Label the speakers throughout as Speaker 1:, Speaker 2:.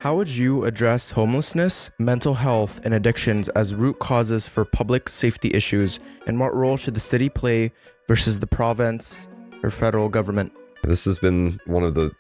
Speaker 1: How would you address homelessness, mental health, and addictions as root causes for public safety issues, and what role should the city play versus the province or federal government?
Speaker 2: This has been one of the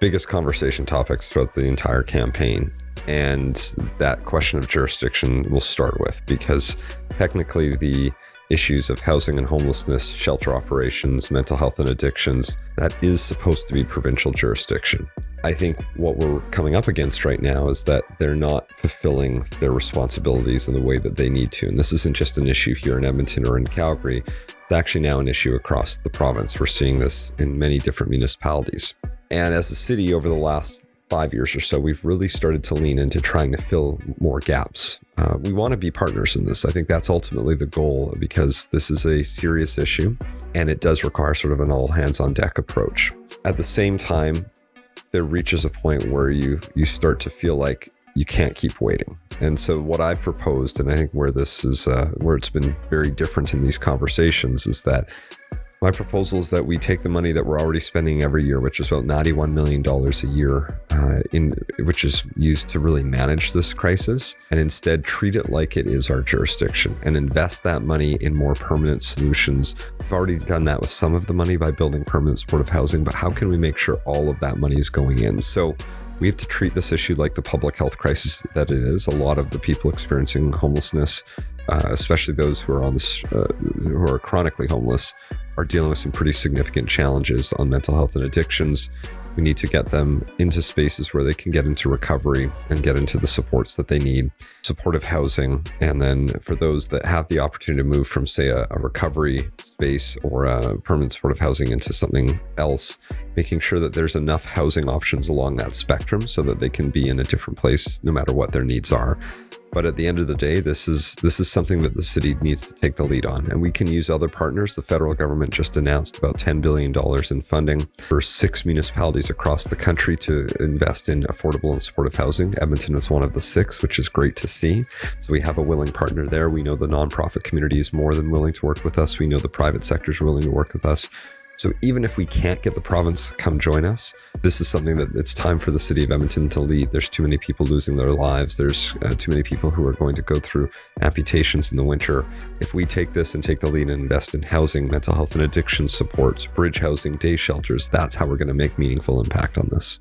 Speaker 2: biggest conversation topics throughout the entire campaign. And that question of jurisdiction we'll start with, because technically the issues of housing and homelessness, shelter operations, mental health and addictions, that is supposed to be provincial jurisdiction. I think what we're coming up against right now is that they're not fulfilling their responsibilities in the way that they need to. And this isn't just an issue here in Edmonton or in Calgary. It's actually now an issue across the province. We're seeing this in many different municipalities. And as a city over the last 5 years or so, we've really started to lean into trying to fill more gaps. We want to be partners in this. I think that's ultimately the goal, because this is a serious issue and it does require sort of an all hands on deck approach. At the same time, there reaches a point where you start to feel like you can't keep waiting. And so what I've proposed, and I think where this is, where it's been very different in these conversations, is that my proposal is that we take the money that we're already spending every year, which is about $91 million a year, which is used to really manage this crisis, and instead treat it like it is our jurisdiction and invest that money in more permanent solutions. We've already done that with some of the money by building permanent supportive housing, but how can we make sure all of that money is going in? So we have to treat this issue like the public health crisis that it is. A lot of the people experiencing homelessness, especially those who are who are chronically homeless, are dealing with some pretty significant challenges on mental health and addictions. We need to get them into spaces where they can get into recovery and get into the supports that they need, supportive housing. And then for those that have the opportunity to move from, say, a recovery space or a permanent supportive housing into something else, making sure that there's enough housing options along that spectrum so that they can be in a different place no matter what their needs are. But at the end of the day, this is something that the city needs to take the lead on. And we can use other partners. The federal government just announced about $10 billion in funding for 6 municipalities across the country to invest in affordable and supportive housing. Edmonton is one of the 6, which is great to see. So we have a willing partner there. We know the nonprofit community is more than willing to work with us. We know the private sector is willing to work with us. So even if we can't get the province to come join us, this is something that it's time for the city of Edmonton to lead. There's too many people losing their lives. There's too many people who are going to go through amputations in the winter. If we take this and take the lead and invest in housing, mental health and addiction supports, bridge housing, day shelters, that's how we're going to make meaningful impact on this.